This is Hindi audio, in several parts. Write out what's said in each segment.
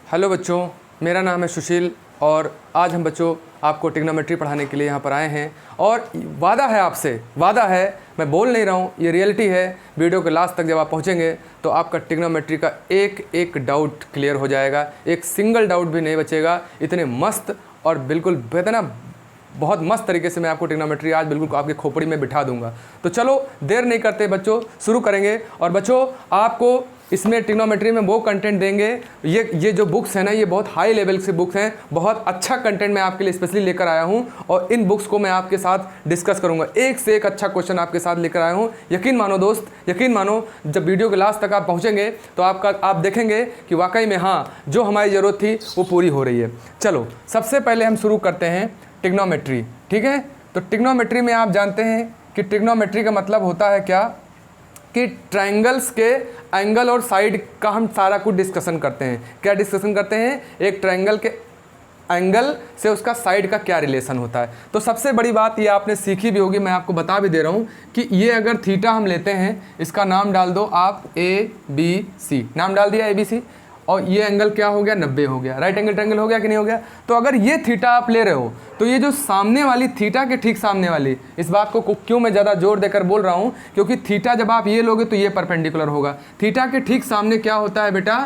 हेलो बच्चों, मेरा नाम है सुशील और आज हम बच्चों आपको ट्रिग्नोमेट्री पढ़ाने के लिए यहाँ पर आए हैं। और वादा है आपसे, वादा है, मैं बोल नहीं रहा हूँ, ये रियलिटी है। वीडियो के लास्ट तक जब आप पहुँचेंगे तो आपका ट्रिग्नोमेट्री का एक एक डाउट क्लियर हो जाएगा, एक सिंगल डाउट भी नहीं बचेगा। इतने मस्त और बिल्कुल बेहतरीन, बहुत मस्त तरीके से मैं आपको ट्रिग्नोमेट्री आज बिल्कुल आपके खोपड़ी में बिठा दूंगा। तो चलो देर नहीं करते बच्चों, शुरू करेंगे। और बच्चों आपको इसमें ट्रिग्नोमेट्री में वो कंटेंट देंगे, ये जो बुक्स हैं ना, ये बहुत हाई लेवल से बुक्स हैं, बहुत अच्छा कंटेंट मैं आपके लिए स्पेशली लेकर आया हूँ। और इन बुक्स को मैं आपके साथ डिस्कस करूँगा, एक से एक अच्छा क्वेश्चन आपके साथ लेकर आया हूँ। यकीन मानो दोस्त, यकीन मानो, जब वीडियो के लास्ट तक आप पहुँचेंगे तो आप देखेंगे कि वाकई में हाँ, जो हमारी ज़रूरत थी वो पूरी हो रही है। चलो सबसे पहले हम शुरू करते हैं ट्रिग्नोमेट्री, ठीक है। तो ट्रिग्नोमेट्री में आप जानते हैं कि ट्रिग्नोमेट्री का मतलब होता है क्या, कि ट्रायंगल्स के एंगल और साइड का हम सारा कुछ डिस्कशन करते हैं। क्या डिस्कशन करते हैं? एक ट्रायंगल के एंगल से उसका साइड का क्या रिलेशन होता है। तो सबसे बड़ी बात ये आपने सीखी भी होगी, मैं आपको बता भी दे रहा हूँ कि ये अगर थीटा हम लेते हैं, इसका नाम डाल दो आप ABC, नाम डाल दिया ABC, और ये एंगल क्या हो गया, 90 हो गया। राइट एंगल ट्रायंगल हो गया कि नहीं हो गया। तो अगर ये थीटा आप ले रहे हो तो ये जो सामने वाली थीटा के ठीक सामने वाली, इस बात को क्यों मैं ज़्यादा जोर देकर बोल रहा हूँ, क्योंकि थीटा जब आप ये लोगे तो ये परपेंडिकुलर होगा। थीटा के ठीक सामने क्या होता है बेटा,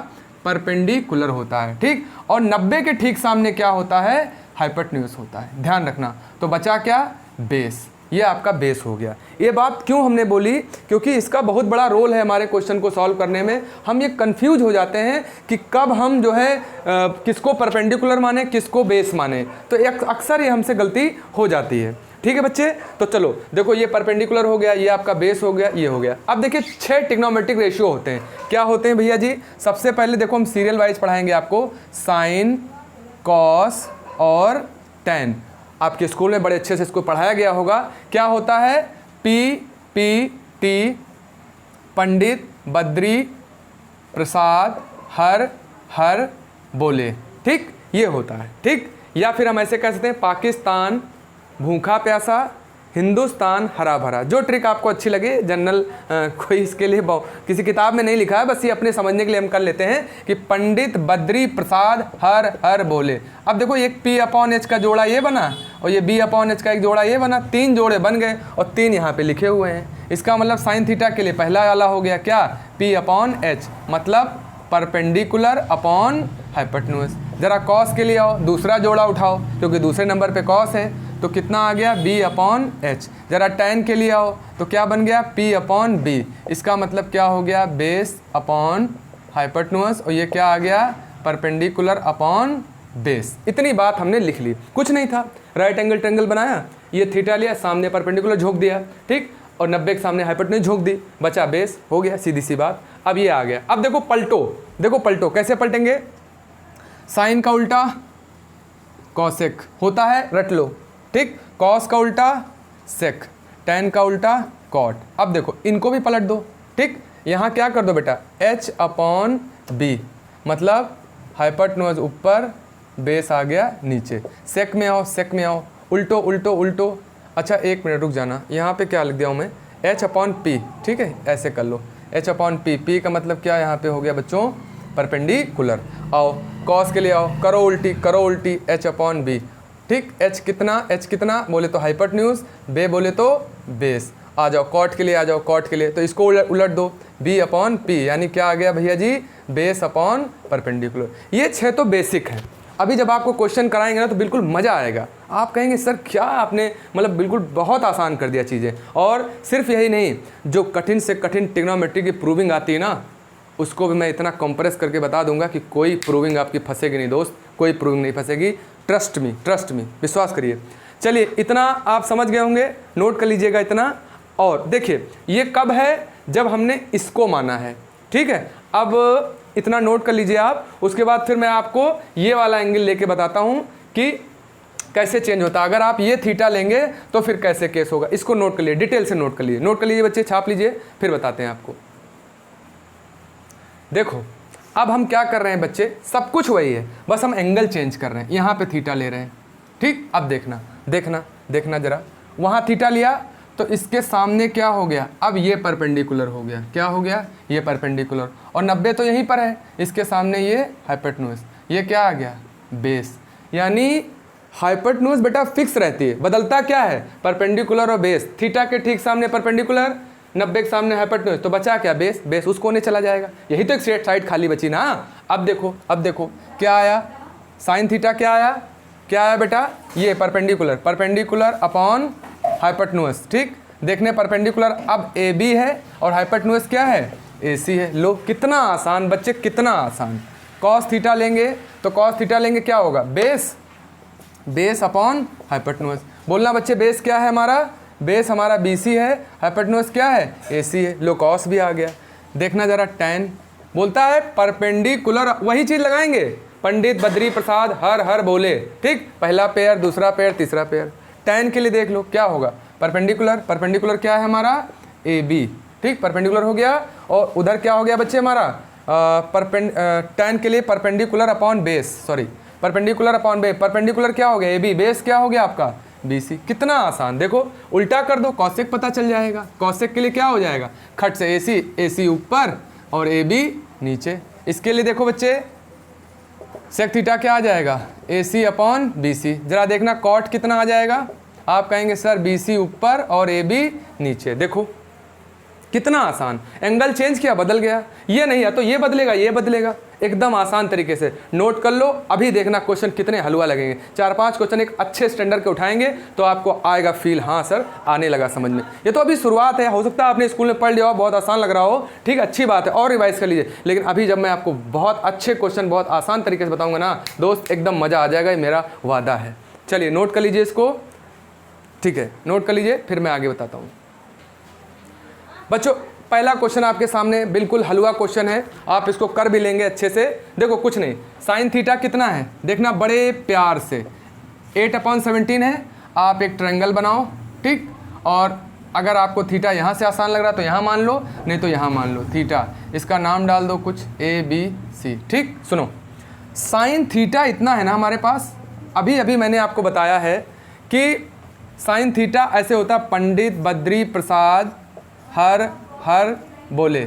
परपेंडिकुलर होता है, ठीक। और 90 के ठीक सामने क्या होता है, हाइपोटेन्यूज होता है। ध्यान रखना। तो बचा क्या, बेस। ये आपका बेस हो गया। ये बात क्यों हमने बोली, क्योंकि इसका बहुत बड़ा रोल है हमारे क्वेश्चन को सॉल्व करने में। हम ये कंफ्यूज हो जाते हैं कि कब हम जो है किसको परपेंडिकुलर माने, किसको बेस माने। तो अक्सर ये हमसे गलती हो जाती है, ठीक है बच्चे। तो चलो देखो, ये परपेंडिकुलर हो गया, ये आपका बेस हो गया, ये हो गया। अब देखिए 6 ट्रिग्नोमेट्रिक रेशियो होते हैं। क्या होते हैं भैया जी? सबसे पहले देखो, हम सीरियल वाइज पढ़ाएंगे आपको। साइन, कॉस और टेन। आपके स्कूल में बड़े अच्छे से इसको पढ़ाया गया होगा। क्या होता है? PPT, पंडित, बद्री, प्रसाद, हर, बोले, ठीक, ये होता है, ठीक। या फिर हम ऐसे कह सकते हैं, पाकिस्तान भूखा प्यासा, हिंदुस्तान हरा भरा। जो ट्रिक आपको अच्छी लगे, जनरल कोई इसके लिए किसी किताब में नहीं लिखा है, बस ये अपने समझने के लिए हम कर लेते हैं कि पंडित, बद्री, प्रसाद, हर बोले। अब देखो, एक P/H का जोड़ा ये बना और ये B/H का एक जोड़ा ये बना, 3 जोड़े बन गए और 3 यहाँ पे लिखे हुए हैं। इसका मतलब साइन थीटा के लिए पहला वाला हो गया क्या, P/H, मतलब परपेंडिकुलर अपॉन हाइपोटेन्यूज। जरा कॉस के लिए आओ, दूसरा जोड़ा उठाओ क्योंकि दूसरे नंबर पे कॉस है, तो कितना आ गया, B/H। जरा tan के लिए आओ तो क्या बन गया, P/B। इसका मतलब क्या हो गया, बेस अपॉन हाइपोटेन्यूज, और ये क्या आ गया, परपेंडिकुलर अपॉन बेस। इतनी बात हमने लिख ली, कुछ नहीं था। राइट एंगल ट्रायंगल बनाया, ये थीटा लिया, सामने परपेंडिकुलर झोंक दिया, ठीक, और 90 के सामने हाइपोटेन्यूज झोंक दी, बचा बेस, हो गया, सीधी सी बात। अब ये आ गया। अब देखो पलटो, देखो पलटो कैसे पलटेंगे। साइन का उल्टा कॉसेक होता है, रट लो, ठीक। कॉस का उल्टा सेक, टेन का उल्टा कॉट। अब देखो इनको भी पलट दो, ठीक। यहाँ क्या कर दो बेटा, H/B, मतलब हाइपोटेन्यूज ऊपर, बेस आ गया नीचे। सेक में आओ, सेक में आओ, उल्टो उल्टो उल्टो। अच्छा एक मिनट रुक जाना, यहाँ पे क्या लिख दिया हूँ मैं, H/P, ठीक है, ऐसे कर लो, H/P। P का मतलब क्या यहाँ पे हो गया बच्चों, परपेंडिकुलर। आओ कॉस के लिए आओ, करो उल्टी, H/B, ठीक। H कितना बोले तो हाइपोटेन्यूज, बे बोले तो बेस। आ जाओ कॉट के लिए, आ जाओ कॉट के लिए, तो इसको उलट दो, B/P, यानी क्या आ गया भैया जी, बेस अपॉन परपेंडिकुलर। ये 6 तो बेसिक है। अभी जब आपको क्वेश्चन कराएंगे ना तो बिल्कुल मज़ा आएगा। आप कहेंगे सर क्या आपने मतलब बिल्कुल बहुत आसान कर दिया चीज़ें। और सिर्फ यही नहीं, जो कठिन से कठिन ट्रिग्नोमेट्री की प्रूविंग आती है ना, उसको भी मैं इतना कंप्रेस करके बता दूंगा कि कोई प्रूविंग आपकी फंसेगी नहीं दोस्त, कोई प्रूविंग नहीं फंसेगी। ट्रस्ट मी, विश्वास करिए। चलिए इतना आप समझ गए होंगे, नोट कर लीजिएगा इतना। और देखिए ये कब है, जब हमने इसको माना है, ठीक है। अब इतना नोट कर लीजिए आप। उसके बाद फिर मैं आपको ये वाला एंगल लेके बताता हूँ कि कैसे चेंज होता है। अगर आप ये थीटा लेंगे तो फिर कैसे केस होगा, इसको नोट कर लीजिए, डिटेल से नोट कर लीजिए बच्चे, छाप लीजिए, फिर बताते हैं आपको। देखो अब हम क्या कर रहे हैं बच्चे, सब कुछ वही है, बस हम एंगल चेंज कर रहे हैं। यहाँ पे थीटा ले रहे हैं, ठीक। अब देखना जरा, वहाँ थीटा लिया तो इसके सामने क्या हो गया, अब ये परपेंडिकुलर हो गया। क्या हो गया, ये परपेंडिकुलर, और 90 तो यहीं पर है, इसके सामने ये हाइपोटेन्यूज। ये क्या आ गया, बेस। यानी हाइपोटेन्यूज बेटा फिक्स रहती है, बदलता क्या है, परपेंडिकुलर और बेस। थीटा के ठीक सामने परपेंडिकुलर, 90 के सामने हाइपोटेन्यूज, तो बचा क्या, बेस। बेस उस कोने चला जाएगा, यही तो एक स्ट्रेट साइड खाली बची ना। अब देखो क्या आया, साइन थीटा क्या आया बेटा, ये परपेंडिकुलर अपॉन हाइपोटेन्यूज। ठीक, देखने परपेंडिकुलर अब ए बी है और हाइपोटेन्यूज क्या है, ए सी है। लो कितना आसान बच्चे, कितना आसान। कॉस थीटा लेंगे तो कॉस थीटा लेंगे, क्या होगा, बेस अपॉन हाइपोटेन्यूज। बोलना बच्चे, बेस क्या है हमारा, बेस हमारा बी सी है, हाइपोटेन्यूज क्या है, ए सी है। लो कॉस भी आ गया। देखना जरा tan, बोलता है परपेंडिकुलर, वही चीज़ लगाएंगे, पंडित बद्री प्रसाद हर बोले। ठीक, पहला पेयर, दूसरा पेयर, तीसरा पेयर। tan के लिए देख लो क्या होगा, परपेंडिकुलर क्या है हमारा, ए बी। ठीक, परपेंडिकुलर हो गया, और उधर क्या हो गया बच्चे हमारा, tan के लिए perpendicular upon base, sorry perpendicular upon base. Perpendicular क्या हो गया, ए बी, बेस क्या हो गया आपका, बी सी। कितना आसान, देखो उल्टा कर दो, कॉसेक पता चल जाएगा। कॉसेक के लिए क्या हो जाएगा, खट से ए सी ऊपर और ए बी नीचे। इसके लिए देखो बच्चे, सेक थीटा क्या आ जाएगा, ए सी अपॉन बी सी। जरा देखना कॉट कितना आ जाएगा, आप कहेंगे सर बी सी ऊपर और ए बी नीचे। देखो कितना आसान, एंगल चेंज किया, बदल गया। ये नहीं है तो ये बदलेगा, एकदम आसान तरीके से। नोट कर लो, अभी देखना क्वेश्चन कितने हलवा लगेंगे। 4-5 क्वेश्चन एक अच्छे स्टैंडर्ड के उठाएंगे तो आपको आएगा फील, हाँ सर आने लगा समझ में। ये तो अभी शुरुआत है, हो सकता है आपने स्कूल में पढ़ लिया हो, बहुत आसान लग रहा हो, ठीक, अच्छी बात है, और रिवाइज कर लीजिए। लेकिन अभी जब मैं आपको बहुत अच्छे क्वेश्चन बहुत आसान तरीके से बताऊँगा ना दोस्त, एकदम मज़ा आ जाएगा, ये मेरा वादा है। चलिए नोट कर लीजिए इसको, ठीक है, नोट कर लीजिए, फिर मैं आगे बताता हूँ। बच्चों पहला क्वेश्चन आपके सामने बिल्कुल हलवा क्वेश्चन है, आप इसको कर भी लेंगे अच्छे से। देखो कुछ नहीं, साइन थीटा कितना है, देखना बड़े प्यार से, 8/17 है। आप एक ट्रायंगल बनाओ, ठीक, और अगर आपको थीटा यहाँ से आसान लग रहा है तो यहाँ मान लो, नहीं तो यहाँ मान लो थीटा। इसका नाम डाल दो कुछ ABC, ठीक। सुनो, साइन थीटा इतना है ना हमारे पास, अभी मैंने आपको बताया है कि साइन थीटा ऐसे होता है, पंडित बद्री प्रसाद हर बोले।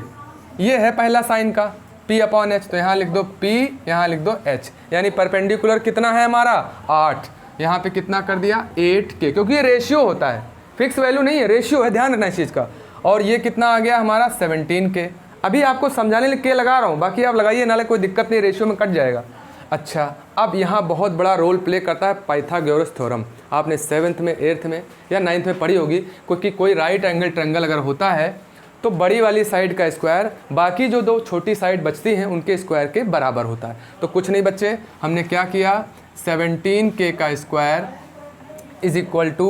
ये है पहला साइन का P/H, तो यहाँ लिख दो P, यहाँ लिख दो H। यानी परपेंडिकुलर कितना है हमारा, 8। यहाँ पे कितना कर दिया, 8K, क्योंकि ये रेशियो होता है, फिक्स वैल्यू नहीं है, रेशियो है, ध्यान रखना इस चीज़ का। और ये कितना आ गया हमारा, 17K। अभी आपको समझाने के लिए लगा रहा हूँ, बाकी आप लगाइए नाले, कोई दिक्कत नहीं, रेशियो में कट जाएगा। अच्छा, अब यहाँ बहुत बड़ा रोल प्ले करता है पाइथागोरस थ्योरम। आपने 7th में 8th में या 9th में पढ़ी होगी, क्योंकि कोई राइट एंगल ट्रायंगल अगर होता है तो बड़ी वाली साइड का स्क्वायर बाकी जो 2 छोटी साइड बचती हैं उनके स्क्वायर के बराबर होता है। तो कुछ नहीं बच्चे, हमने क्या किया, 17K का square is equal to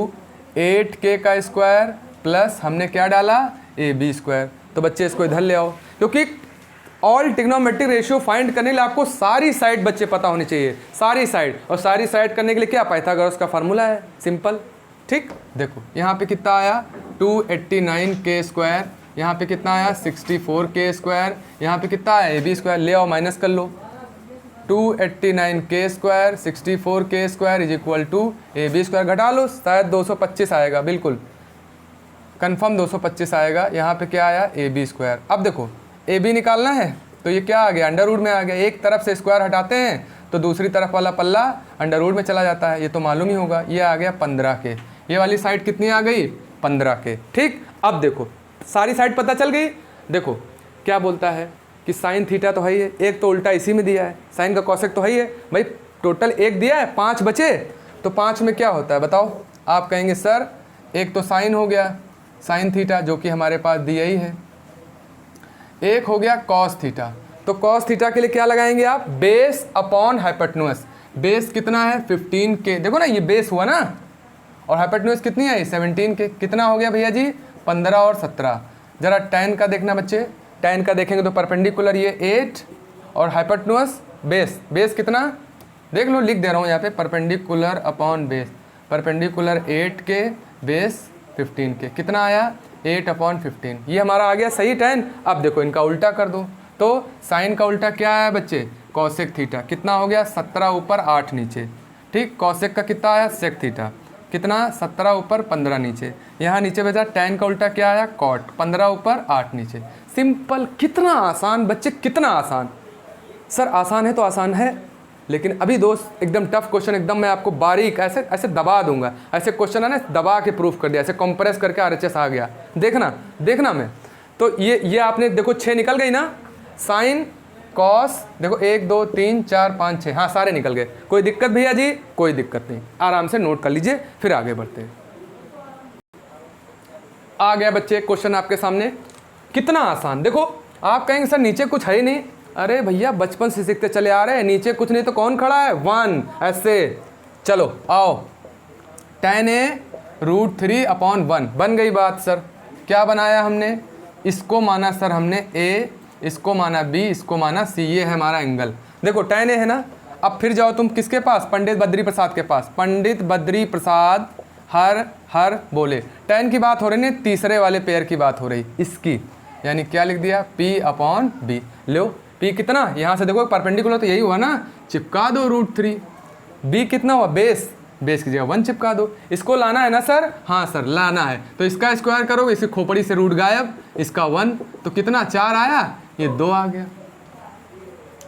8K का स्क्वायर प्लस हमने क्या डाला, AB स्क्वायर। तो बच्चे इसको इधर ले आओ, क्योंकि ऑल ट्रिग्नोमेट्रिक रेशियो फाइंड करने के लिए आपको सारी साइड बच्चे पता होनी चाहिए, सारी साइड। और सारी साइड करने के लिए क्या, पाइथागोरस का फार्मूला है, सिंपल। ठीक, देखो यहाँ पे कितना आया, 289K स्क्वायर, यहाँ पे कितना आया, 64K स्क्वायर, यहाँ पे कितना आया, AB स्क्वायर। ले आओ माइनस कर लो, 289K square 64K square is equal to AB square. घटा लो, शायद 225 आएगा, बिल्कुल कंफर्म 225 आएगा। यहाँ पे क्या आया, AB स्क्वायर। अब देखो AB निकालना है तो ये क्या आ गया, अंडर रूट में आ गया। एक तरफ से स्क्वायर हटाते हैं तो दूसरी तरफ वाला पल्ला अंडर रूट में चला जाता है, ये तो मालूम ही होगा। ये आ गया 15K, ये वाली साइड कितनी आ गई, 15K। ठीक, अब देखो सारी साइड पता चल गई। देखो क्या बोलता है कि साइन थीटा तो है ही है, एक तो उल्टा इसी में दिया है, साइन का कॉसेक तो है ही है भाई। टोटल 1 दिया है, 5 बचे, तो 5 में क्या होता है बताओ। आप कहेंगे सर एक तो साइन हो गया, साइन थीटा जो कि हमारे पास दिया ही है, एक हो गया कॉस थीटा। तो कॉस थीटा के लिए क्या लगाएंगे आप, बेस अपॉन हाइपोटेन्यूज। बेस कितना है 15K, देखो ना ये बेस हुआ ना, और हाइपोटेन्यूज कितनी आई 17K। कितना हो गया भैया जी, 15 और 17। जरा tan का देखना बच्चे, tan का देखेंगे तो परपेंडिकुलर ये 8 और हाइपोटेन्यूज बेस कितना देख लो, लिख दे रहा हूँ यहाँ पे, perpendicular upon base, perpendicular 8K base 15K। कितना आया 8/15, ये हमारा आ गया सही tan। अब देखो इनका उल्टा कर दो, तो साइन का उल्टा क्या आया बच्चे, कॉसेक थीटा। कितना हो गया 17 ऊपर 8 नीचे। ठीक, कॉसेक का कितना आया, सेक थीटा। कितना 17 ऊपर 15 नीचे। यहाँ नीचे बचा tan का उल्टा क्या आया, कॉट, 15 ऊपर 8 नीचे। सिंपल, कितना आसान बच्चे, कितना आसान। सर आसान है तो आसान है, लेकिन अभी दोस्त एकदम टफ क्वेश्चन, एकदम मैं आपको बारीक ऐसे ऐसे दबा दूंगा, ऐसे क्वेश्चन है ना दबा के प्रूफ कर दिया, ऐसे कंप्रेस करके RHS आ गया, देखना मैं। तो ये आपने देखो 6 निकल गई ना, साइन कॉस देखो 1 2 3 4 5 6, हाँ सारे निकल गए। कोई दिक्कत भैया जी? कोई दिक्कत नहीं, आराम से नोट कर लीजिए, फिर आगे बढ़ते हैं। आ गया बच्चे क्वेश्चन आपके सामने, कितना आसान। देखो आप कहेंगे सर नीचे कुछ है ही नहीं, अरे भैया बचपन से सीखते चले आ रहे हैं, नीचे कुछ नहीं तो कौन खड़ा है? 1, ऐसे। चलो आओ, tan a √3/1 बन गई बात। सर क्या बनाया हमने? इसको माना सर हमने a, इसको माना b, इसको माना c, ये है हमारा एंगल। देखो tan a है ना, अब फिर जाओ तुम किसके पास? पंडित बद्री प्रसाद के पास। पंडित बद्री प्रसाद हर बोले, tan की बात हो रही है, तीसरे वाले पेयर की बात हो रही, इसकी, यानी क्या लिख दिया? p/b। लो p कितना, यहाँ से देखो परपेंडिकुलर तो यही हुआ ना, चिपका दो √3। b कितना हुआ? बेस की जगह 1 चिपका दो। इसको लाना है ना सर? हाँ सर लाना है, तो इसका स्क्वायर करोगे, इसकी खोपड़ी से रूट गायब, इसका 1, तो कितना 4 आया, ये 2 आ गया।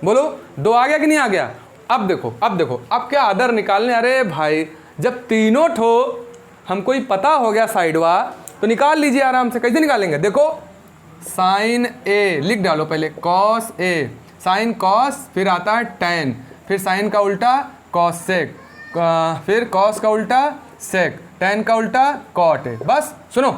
बोलो 2 आ गया कि नहीं आ गया? अब देखो अब क्या अदर निकालने? अरे भाई जब तीनों ठो हमको ही पता हो गया साइडवा, तो निकाल लीजिए आराम से। कैसे निकालेंगे? देखो साइन ए लिख डालो पहले, कॉस ए, साइन कॉस, फिर आता है tan, फिर साइन का उल्टा कॉस सेक, फिर कॉस का उल्टा सेक, tan का उल्टा कॉट है। बस सुनो,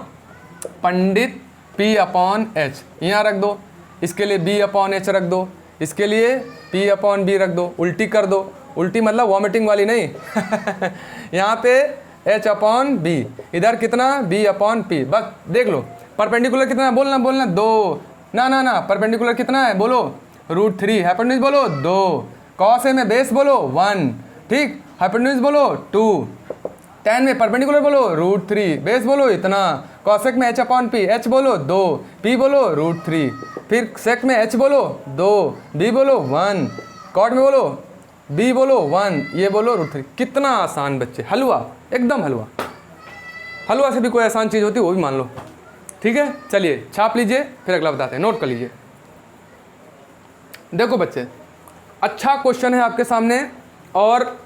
पंडित p/h यहाँ रख दो, इसके लिए b/h रख दो, इसके लिए p/b रख दो, उल्टी कर दो, उल्टी मतलब वॉमिटिंग वाली नहीं यहाँ पे h/b, इधर कितना b/p। बस देख लो परपेंडिकुलर कितना, बोलना 2, ना परपेंडिकुलर कितना है बोलो? √3, हाइपोटेन्यूज बोलो 2, कॉस ए में बेस बोलो 1, ठीक, हाइपोटेन्यूज बोलो 2, tan में परपेंडिकुलर बोलो √3, बेस बोलो इतना, कॉसेक में h/p, h बोलो 2, p बोलो √3, फिर सेक में h बोलो 2, b बोलो 1, कॉट में बोलो b बोलो 1, ये बोलो √3। कितना आसान बच्चे, हलवा, एकदम हलवा से भी कोई आसान चीज़ होती है वो भी मान लो। ठीक है, चलिए छाप लीजिए, फिर अगला बताते हैं, नोट कर लीजिए। देखो बच्चे, अच्छा क्वेश्चन है आपके सामने और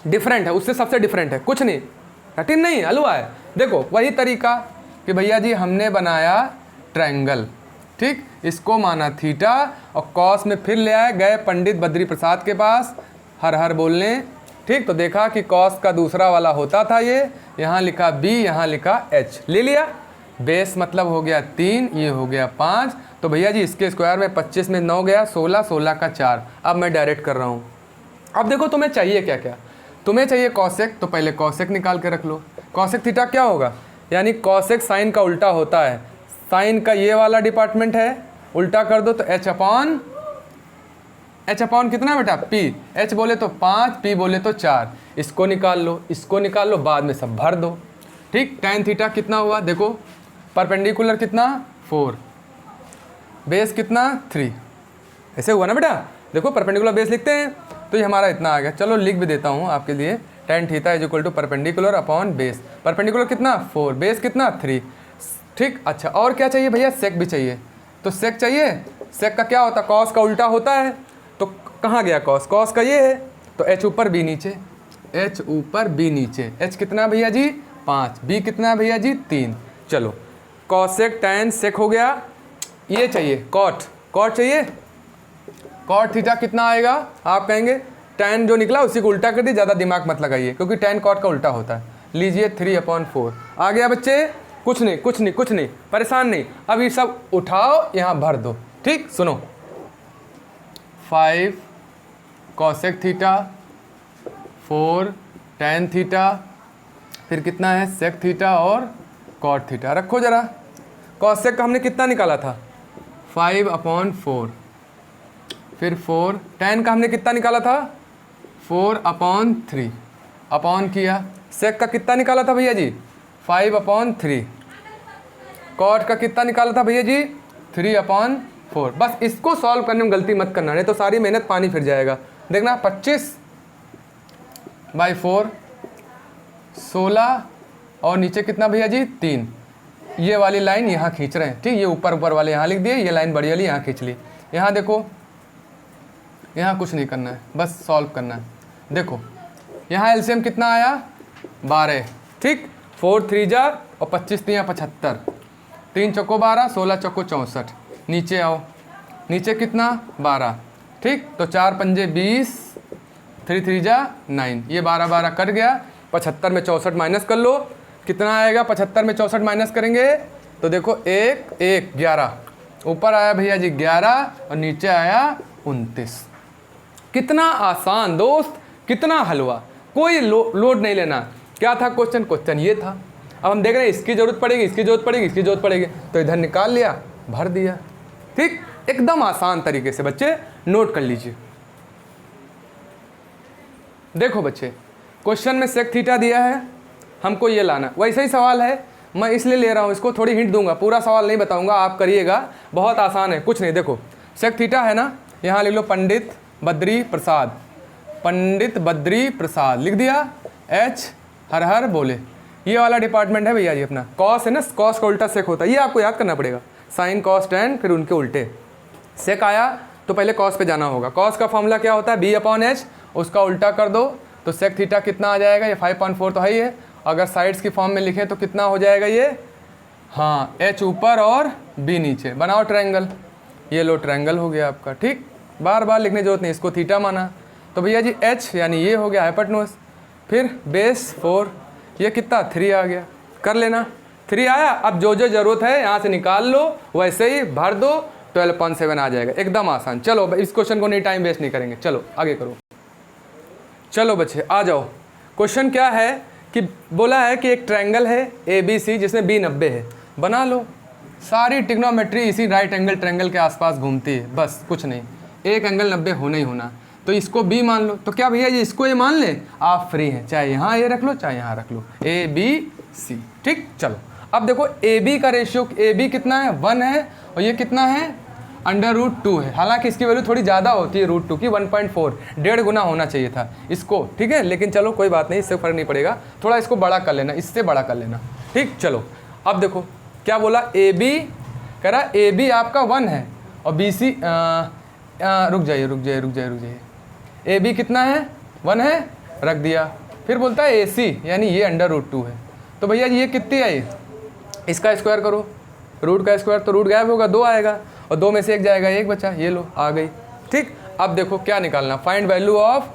डिफरेंट है, उससे सबसे डिफरेंट है, कुछ नहीं कठिन नहीं, हलवा है। देखो वही तरीका कि भैया जी हमने बनाया ट्रायंगल, ठीक, इसको माना थीटा, और कॉस में फिर ले आए, गए पंडित बद्री प्रसाद के पास हर बोलने, ठीक, तो देखा कि कॉस का दूसरा वाला होता था ये, यहाँ लिखा b, यहाँ लिखा h, ले लिया, बेस मतलब हो गया 3, ये हो गया 5, तो भैया जी इसके स्क्वायर में 25 में 9 गया 16, 16 का 4। अब मैं डायरेक्ट कर रहा हूँ। अब देखो तुम्हें चाहिए क्या क्या, तुम्हें चाहिए कॉसेक, तो पहले कॉसेक निकाल के रख लो। कॉसेक थीटा क्या होगा? यानी कॉसेक साइन का उल्टा होता है, साइन का ये वाला डिपार्टमेंट है, उल्टा कर दो तो h/, कितना बेटा? p, h बोले तो 5, p बोले तो 4, इसको निकाल लो, बाद में सब भर दो, ठीक। tan थीटा कितना हुआ? देखो परपेंडिकुलर कितना 4, बेस कितना 3, ऐसे हुआ ना बेटा। देखो परपेंडिकुलर बेस लिखते हैं तो ये हमारा इतना आ गया। चलो लिख भी देता हूँ आपके लिए, tan theta = perpendicular upon base. Perpendicular कितना 4, बेस कितना 3, ठीक। अच्छा और क्या चाहिए भैया? सेक भी चाहिए, तो सेक चाहिए। सेक का क्या होता है? कॉस का उल्टा होता है, तो कहाँ गया कॉस? कॉस का ये है, तो h ऊपर b नीचे, h ऊपर b नीचे, h कितना भैया जी 5, b कितना भैया जी 3। चलो कॉसेक tan सेक हो गया। ये चाहिए कॉट चाहिए। कॉट थीटा कितना आएगा? आप कहेंगे tan जो निकला उसी को उल्टा कर दिए, ज़्यादा दिमाग मत लगाइए क्योंकि tan कॉट का उल्टा होता है। लीजिए 3/4 आ गया बच्चे। कुछ नहीं, परेशान नहीं। अब ये सब उठाओ, यहाँ भर दो, ठीक। सुनो 5 कॉसेक थीटा, 4 tan थीटा, फिर कितना है सेक थीटा और कॉट थीटा। रखो जरा, कॉसेक का हमने कितना निकाला था 5/4, फिर 4, tan का हमने कितना निकाला था 4/3, अपॉन किया। सेक का कितना निकाला था भैया जी 5/3, कॉट का कितना निकाला था भैया जी 3/4। बस इसको सॉल्व करने में गलती मत करना, नहीं तो सारी मेहनत पानी फिर जाएगा। देखना 25/4, 16 और नीचे कितना भैया जी 3। ये वाली लाइन यहाँ खींच रहे हैं, ठीक। ये ऊपर वाले यहाँ लिख दिए, ये लाइन बड़ी वाली यहाँ खींच ली। यहाँ देखो यहाँ कुछ नहीं करना है, बस सॉल्व करना है। देखो यहाँ एलसीएम कितना आया 12, ठीक, 4 3 जा और 25 3 75, 3 चौको 12, 16 चौको 64। नीचे आओ, नीचे कितना 12, ठीक, तो 4 पंजे 20, 3 3 जा 9, ये 12 12 कट गया। 75 में 64 माइनस कर लो, कितना आएगा 75 में 64 माइनस करेंगे तो देखो 1 1 11, ऊपर आया भैया जी 11 और नीचे आया 29। कितना आसान दोस्त, कितना हलवा, कोई लोड नहीं लेना। क्या था क्वेश्चन, क्वेश्चन ये था। अब हम देख रहे हैं इसकी जरूरत पड़ेगी, इसकी जरूरत पड़ेगी, इसकी जरूरत पड़ेगी, तो इधर निकाल लिया, भर दिया, ठीक, एकदम आसान तरीके से। बच्चे नोट कर लीजिए। देखो बच्चे, क्वेश्चन में सेक थीटा दिया है, हमको ये लाना, वैसा ही सवाल है, मैं इसलिए ले रहा हूँ इसको, थोड़ी हिंट दूंगा, पूरा सवाल नहीं बताऊंगा, आप करिएगा, बहुत आसान है, कुछ नहीं। देखो सेक थीटा है ना, यहाँ लिख लो पंडित बद्री प्रसाद, पंडित बद्री प्रसाद लिख दिया, एच हर हर बोले, ये वाला डिपार्टमेंट है भैया जी अपना। कॉस है ना, कॉस का उल्टा सेक होता है, ये आपको याद करना पड़ेगा, साइन कॉस टेन फिर उनके उल्टे। सेक आया तो पहले कॉस पे जाना होगा। कॉस का फॉर्मूला क्या होता है, B/H, उसका उल्टा कर दो तो सेक थीटा कितना आ जाएगा, ये 5.4 तो है ही है। अगर साइड्स की फॉर्म में लिखें तो कितना हो जाएगा ये, हाँ, H ऊपर और B नीचे, बनाओ ट्रायंगल, ये लो ट्रायंगल हो गया आपका, ठीक, बार बार लिखने की जरूरत नहीं, इसको थीटा माना तो भैया जी H यानी ये हो गया हाइपोटेन्यूज, फिर बेस 4, ये कितना 3 आ गया, कर लेना, 3 आया। अब जो जो जरूरत है यहाँ से निकाल लो, वैसे ही भर दो, 12.7 आ जाएगा, एकदम आसान। चलो इस क्वेश्चन को नहीं, टाइम वेस्ट नहीं करेंगे, चलो आगे करो। चलो बच्चे आ जाओ, क्वेश्चन क्या है कि बोला है कि एक ट्रायंगल है ABC जिसमें B 90 है, बना लो। सारी ट्रिग्नोमेट्री इसी राइट एंगल ट्रायंगल के आसपास घूमती है, बस कुछ नहीं, एक एंगल 90 होना ही होना। तो इसको B मान लो, तो क्या भैया ये इसको ये मान ले, आप फ्री हैं, चाहे यहाँ ये रख लो चाहे यहाँ रख लो, ABC, ठीक। चलो अब देखो AB का रेशियो, AB कितना है 1 है और ये कितना है √2 है, हालांकि इसकी वैल्यू थोड़ी ज़्यादा होती है √2 की, 1.4, 1.5 गुना होना चाहिए था इसको, ठीक है, लेकिन चलो कोई बात नहीं, इससे फ़र्क नहीं पड़ेगा, थोड़ा इसको बड़ा कर लेना, इससे बड़ा कर लेना, ठीक। चलो अब देखो क्या बोला, AB कह रहा AB आपका 1 है और BC रुक जाइए, AB कितना है 1 है, रख दिया, फिर बोलता है AC यानी ये √2 है, तो भैया ये कितनी आई, इसका स्क्वायर करो, रूट का स्क्वायर तो रूट गायब होगा, 2 आएगा और 2 में से 1 जाएगा, 1 बचा, ये लो आ गई, ठीक। अब देखो क्या निकालना, find value of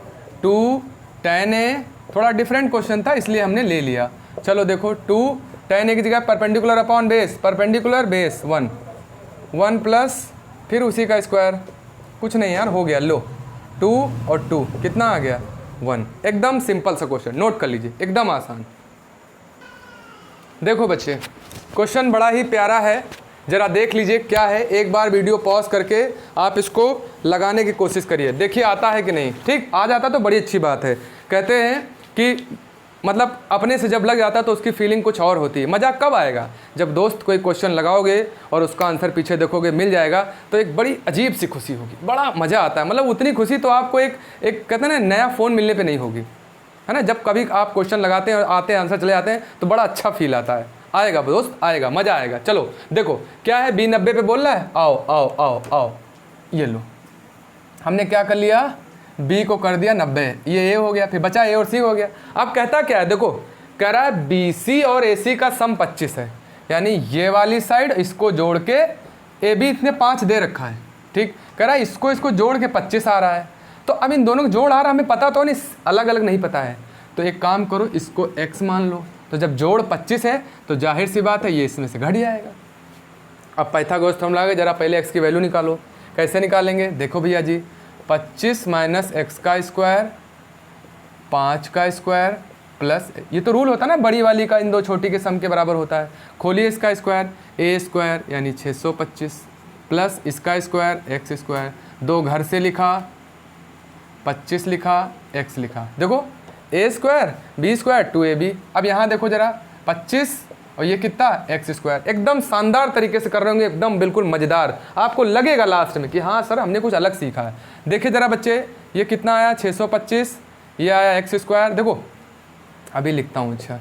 2 tan A, थोड़ा डिफरेंट क्वेश्चन था इसलिए हमने ले लिया। चलो देखो 2 tan A की जगह perpendicular upon base, perpendicular base 1 plus फिर उसी का स्क्वायर, कुछ नहीं यार हो गया, लो 2 और 2 कितना आ गया 1, एकदम सिंपल सा क्वेश्चन, नोट कर लीजिए, एकदम आसान। देखो बच्चे क्वेश्चन बड़ा ही प्यारा है, ज़रा देख लीजिए क्या है, एक बार वीडियो पॉज करके आप इसको लगाने की कोशिश करिए, देखिए आता है कि नहीं, ठीक, आ जाता तो बड़ी अच्छी बात है। कहते हैं कि मतलब अपने से जब लग जाता तो उसकी फीलिंग कुछ और होती है। मज़ा कब आएगा, जब दोस्त कोई क्वेश्चन लगाओगे और उसका आंसर पीछे देखोगे मिल जाएगा तो एक बड़ी अजीब सी खुशी होगी, बड़ा मज़ा आता है। मतलब उतनी खुशी तो आपको एक कहते हैं ना नया फ़ोन मिलने पे नहीं होगी, है ना। जब कभी आप क्वेश्चन लगाते हैं और आते हैं आंसर चले जाते हैं तो बड़ा अच्छा फील आता है, आएगा दोस्त आएगा, मज़ा आएगा। चलो देखो क्या है, B 90 पे बोल रहा है, आओ आओ आओ आओ, ये लो, हमने क्या कर लिया, B को कर दिया 90, ये A हो गया, फिर बचा A और C हो गया। अब कहता क्या है, देखो कह रहा है BC और AC का सम 25 है, यानी ये वाली साइड इसको जोड़ के AB इसने 5 दे रखा है, ठीक, कह रहा है इसको जोड़ के 25 आ रहा है। तो अब इन दोनों को जोड़ आ रहा है, हमें पता तो नहीं, अलग अलग नहीं पता है, तो एक काम करो इसको x मान लो, तो जब जोड़ 25 है तो जाहिर सी बात है ये इसमें से घट जाएगा। अब पाइथागोरस फॉर्मूला आ गया, जरा पहले x की वैल्यू निकालो, कैसे निकालेंगे, देखो भैया जी 25 माइनस x का स्क्वायर 5 का स्क्वायर प्लस, ये तो रूल होता है ना बड़ी वाली का इन दो छोटी के सम के बराबर होता है, खोलिए इसका स्क्वायर a स्क्वायर यानी 625 प्लस इसका स्क्वायर x स्क्वायर, 2 घर से लिखा 25 लिखा x लिखा, देखो a square b square 2ab। अब यहाँ देखो जरा 25 और ये कितना x स्क्वायर, एकदम शानदार तरीके से कर रहे होंगे, एकदम बिल्कुल मज़ेदार, आपको लगेगा लास्ट में कि हाँ सर हमने कुछ अलग सीखा है। देखिए ज़रा बच्चे ये कितना आया 625, ये आया x स्क्वायर, देखो अभी लिखता हूँ, अच्छा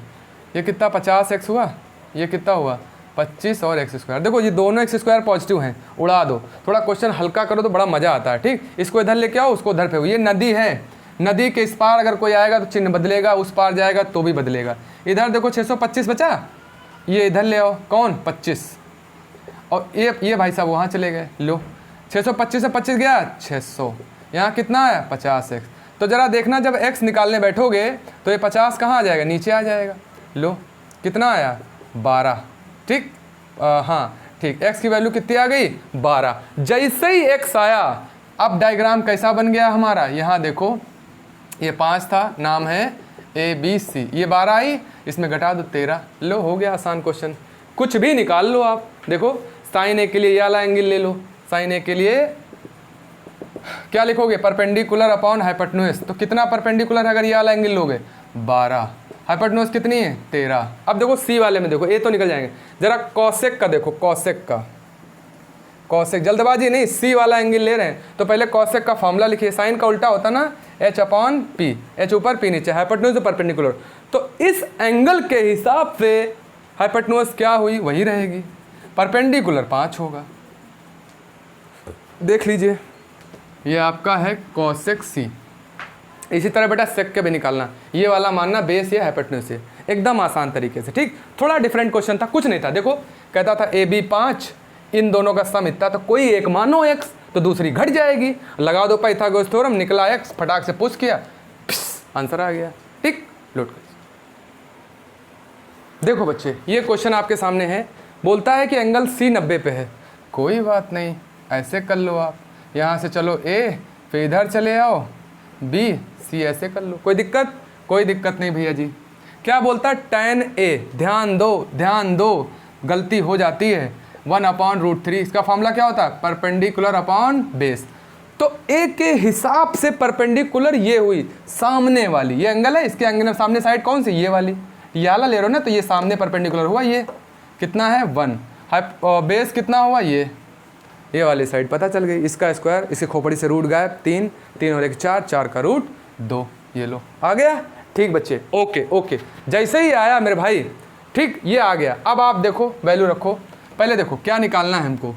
ये कितना 50x हुआ, ये कितना हुआ 25 और एक्स स्क्वायर। देखो ये दोनों एक्स स्क्वायर पॉजिटिव हैं, उड़ा दो, थोड़ा क्वेश्चन हल्का करो तो बड़ा मज़ा आता है। ठीक, इसको इधर लेके आओ, उसको उधर पे। ये नदी है, नदी के इस पार अगर कोई आएगा तो चिन्ह बदलेगा, उस पार जाएगा तो भी बदलेगा। इधर देखो 625 बचा, ये इधर ले आओ, कौन 25, और ये भाई साहब वहाँ चले गए। लो 625 से 25 गया 600, यहाँ कितना आया 50x। तो ज़रा देखना जब x निकालने बैठोगे तो ये 50 कहाँ आ जाएगा, नीचे आ जाएगा। लो कितना आया 12। ठीक, हाँ ठीक, x की वैल्यू कितनी आ गई 12। जैसे ही x आया, अब डायग्राम कैसा बन गया हमारा, यहाँ देखो ये 5 था, नाम है ABC, ये 12 आई, इसमें घटा दो 13। लो हो गया आसान क्वेश्चन, कुछ भी निकाल लो आप। देखो साइन ए के लिए ये वाला एंगल ले लो, साइन ए के लिए क्या लिखोगे, परपेंडिकुलर अपॉन हाइपोटेन्यूज। तो कितना परपेंडिकुलर है अगर ये वाला एंगल लोगे 12, हाइपोटेन्यूज कितनी है 13। अब देखो सी वाले में देखो, ए तो निकल जाएंगे, जरा कॉसेक का देखो, कॉसेक का, कॉसेक जल्दबाजी नहीं, सी वाला एंगल ले रहे हैं तो पहले कॉसेक का फॉर्मूला लिखिए। साइन का उल्टा होता ना h अपॉन पी, h ऊपर पी नीचे, हाइपोटेन्यूज परपेंडिकुलर। तो इस एंगल के हिसाब से हाइपोटेन्यूज क्या हुई वही रहेगी, परपेंडिकुलर 5 होगा। देख लीजिए ये आपका है कॉसेक सी। इसी तरह बेटा सेक के भी निकालना, ये वाला मानना बेस या हाइपोटेन्यूज से, एकदम आसान तरीके से। ठीक, थोड़ा डिफरेंट क्वेश्चन था, कुछ नहीं था। देखो कहता था AB 5, इन दोनों का सम इतना, तो कोई एक मानो x तो दूसरी घट जाएगी, लगा दो पाइथागोरस थ्योरम, निकला x, फटाक से पुश किया, आंसर आ गया। ठीक, लोड कर। देखो बच्चे ये क्वेश्चन आपके सामने है, बोलता है कि एंगल C 90 पे है। कोई बात नहीं, ऐसे कर लो आप, यहाँ से चलो A, फिर इधर चले आओ B, C, ऐसे कर लो, कोई दिक्कत? कोई दिक्कत नहीं भैया जी। क्या बोलता है tan A, ध्यान दो ध्यान दो, गलती हो जाती है, 1/√3, इसका फॉर्मूला क्या होता है, परपेंडिकुलर अपॉन बेस। तो A के हिसाब से परपेंडिकुलर ये हुई सामने वाली, ये एंगल है, इसके एंगल सामने साइड कौन सी, ये वाली, ये वाला ले रहे हो ना, तो ये सामने परपेंडिकुलर हुआ, ये कितना है 1, बेस कितना हुआ ये वाली साइड पता चल गई। इसका स्क्वायर, इसके खोपड़ी से रूट गायब, 3 3 और 1 4, 4 का रूट 2, ये लो आ गया। ठीक बच्चे, ओके ओके, जैसे ही आया मेरे भाई, ठीक ये आ गया। अब आप देखो वैल्यू रखो, पहले देखो क्या निकालना है हमको,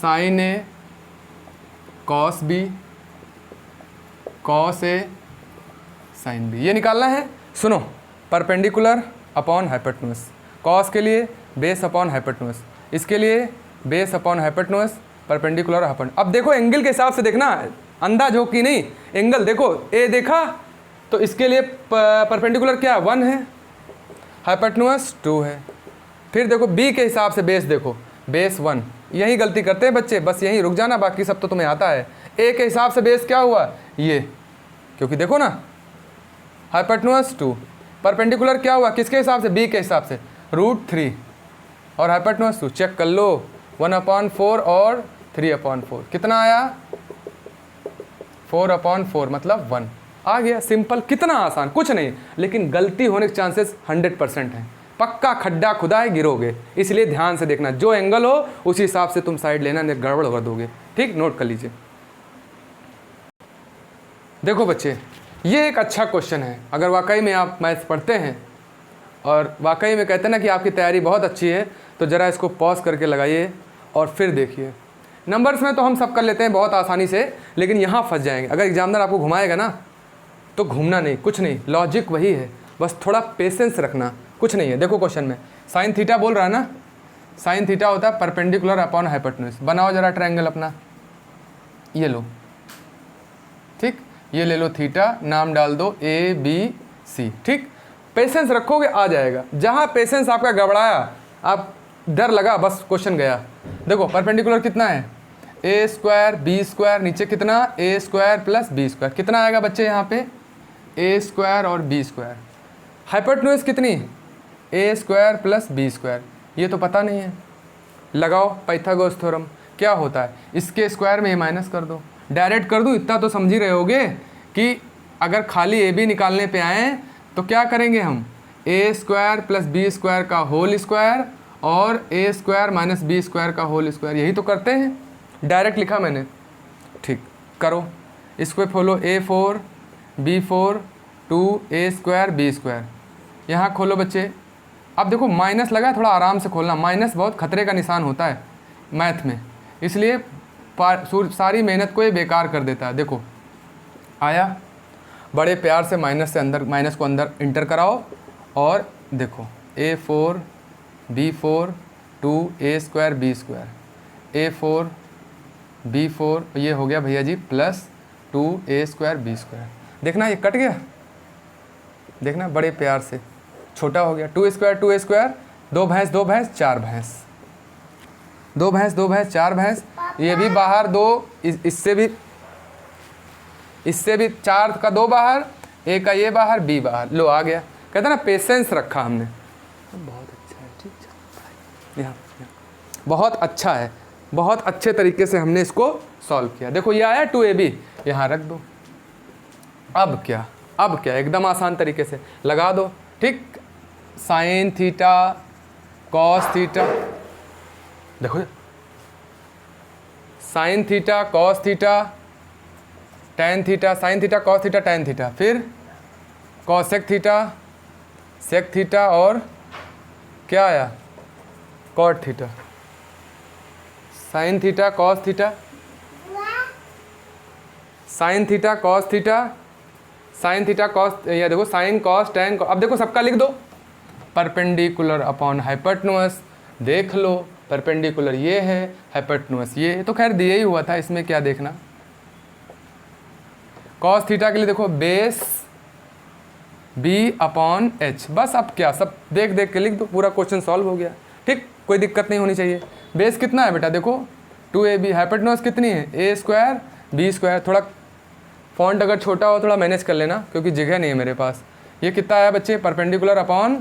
sign A cos B cos A sine B, ये निकालना है। सुनो, परपेंडिकुलर अपॉन हाइपोटेन्यूज, कॉस के लिए बेस अपॉन हाइपोटेन्यूज, इसके लिए base upon hypotenuse, perpendicular upon. अब देखो एंगल के हिसाब से देखना, अंदाज हो कि नहीं, एंगल देखो, ए देखा तो इसके लिए परपेंडिकुलर क्या 1 है, हाइपोटेन्यूज 2 है। फिर देखो बी के हिसाब से बेस देखो, बेस 1, यही गलती करते हैं बच्चे, बस यहीं रुक जाना, बाकी सब तो तुम्हें आता है। ए के हिसाब से बेस क्या हुआ ये, क्योंकि देखो ना हाइपोटेन्यूज 2, परपेंडिकुलर क्या हुआ किसके हिसाब से, बी के हिसाब से √3, और हाइपोटेन्यूज 2 चेक कर लो, 1/4 और 3/4, कितना आया 4/4, मतलब 1 आ गया। सिंपल, कितना आसान, कुछ नहीं, लेकिन गलती होने के चांसेस 100% हैं, पक्का खड्डा खुदा है, गिरोगे। इसलिए ध्यान से देखना, जो एंगल हो उसी हिसाब से तुम साइड लेना, नहीं गड़बड़ कर दोगे। ठीक, नोट कर लीजिए। देखो बच्चे ये एक अच्छा क्वेश्चन है, अगर वाकई में आप मैथ्स पढ़ते हैं और वाकई में कहते हैं ना कि आपकी तैयारी बहुत अच्छी है, तो ज़रा इसको पॉज करके लगाइए और फिर देखिए। नंबर्स में तो हम सब कर लेते हैं बहुत आसानी से, लेकिन यहाँ फंस जाएंगे। अगर एग्जामिनर आपको घुमाएगा ना तो घूमना नहीं, कुछ नहीं, लॉजिक वही है, बस थोड़ा पेशेंस रखना, कुछ नहीं है। देखो क्वेश्चन में साइन थीटा बोल रहा है ना, साइन थीटा होता है परपेंडिकुलर अपॉन हाइपोटेन्यूज। बनाओ जरा ट्रायंगल अपना, ये लो, ठीक, ये ले लो थीटा, नाम डाल दो ABC। ठीक, पेशेंस रखोगे आ जाएगा। जहाँ पेशेंस आपका गड़बड़ाया, आप डर लगा, बस क्वेश्चन गया। देखो परपेंडिकुलर कितना है, A² B², नीचे कितना A² + B², कितना आएगा बच्चे यहाँ पे A² और B²। हाइपोटेन्यूज कितनी, A² + B², ये तो पता नहीं है, लगाओ पाइथागोरस थ्योरम, क्या होता है, इसके स्क्वायर में ये माइनस कर दो, डायरेक्ट कर दूँ, इतना तो समझ ही रहे होगे कि अगर खाली AB निकालने पे आए तो क्या करेंगे हम, A² + B² का होल स्क्वायर और A² - B² का होल स्क्वायर, यही तो करते हैं, डायरेक्ट लिखा मैंने। ठीक, करो इसको, खोलो A4 B4 2 A² B², यहाँ खोलो बच्चे अब देखो माइनस लगा है, थोड़ा आराम से खोलना, माइनस बहुत खतरे का निशान होता है मैथ में, इसलिए सारी मेहनत को ये बेकार कर देता है। देखो आया, बड़े प्यार से माइनस से अंदर, माइनस को अंदर इंटर कराओ और देखो A4 B4 2A² B², A4 B4 ये हो गया भैया जी प्लस 2A² B²। देखना ये कट गया, देखना बड़े प्यार से, छोटा हो गया 2² 2 भैंस 2 भैंस 4 भैंस, 2 भैंस 2 भैंस 4 भैंस, ये भी बाहर 2, इससे भी 4 का 2 बाहर, A का ये बाहर, B बाहर, लो आ गया। कहते ना पेशेंस रखा हमने, बहुत अच्छा है, ठीक है, यहाँ बहुत अच्छा है, बहुत अच्छे तरीके से हमने इसको सॉल्व किया। देखो ये आया 2AB, यहाँ रख दो। अब क्या एकदम आसान तरीके से लगा दो, ठीक। साइन थीटा कॉस थीटा, देखो sine theta cos theta tan theta, sine theta cos theta tan theta, फिर कॉसेक थीटा सेक थीटा और क्या आया cot theta. Sine theta cos theta, sine theta cos theta, sine theta cos, ये देखो साइन कॉस टेन। अब देखो सबका लिख दो, परपेंडिकुलर अपॉन हाइपोटेन्यूज, देख लो परपेंडिकुलर ये है, हाइपोटेन्यूज ये तो खैर दिया ही हुआ था, इसमें क्या देखना। कॉस थीटा के लिए देखो बेस B/H, बस अब क्या सब देख देख के लिख दो, पूरा क्वेश्चन सॉल्व हो गया, ठीक, कोई दिक्कत नहीं होनी चाहिए। बेस कितना है बेटा, देखो 2AB, हाइपोटेन्यूज कितनी है A² B², थोड़ा फॉन्ट अगर छोटा हो थोड़ा मैनेज कर लेना क्योंकि जगह नहीं है मेरे पास। ये कितना है बच्चे, परपेंडिकुलर अपॉन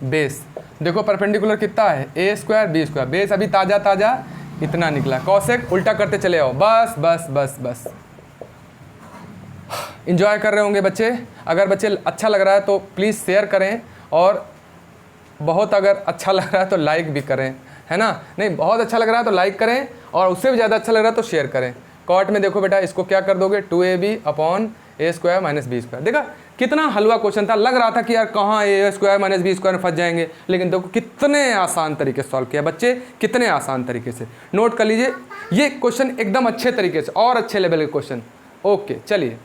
बेस, देखो परपेंडिकुलर कितना है A² B², बेस अभी ताज़ा ताज़ा इतना निकला, कॉसेक उल्टा करते चले आओ, बस बस बस बस। इंजॉय कर रहे होंगे बच्चे, अगर बच्चे अच्छा लग रहा है तो प्लीज़ शेयर करें, और बहुत अगर अच्छा लग रहा है तो लाइक भी करें, है ना, नहीं बहुत अच्छा लग रहा है तो लाइक करें, और उससे भी ज़्यादा अच्छा लग रहा है तो शेयर करें। कॉट में देखो बेटा इसको क्या कर दोगे, 2AB अपॉन A² - B², देखा कितना हलवा क्वेश्चन था, लग रहा था कि यार कहाँ A² - B² में फंस जाएंगे, लेकिन देखो कितने आसान तरीके से सॉल्व किया बच्चे, कितने आसान तरीके से। नोट कर लीजिए ये क्वेश्चन एकदम अच्छे तरीके से, और अच्छे लेवल के क्वेश्चन। ओके चलिए।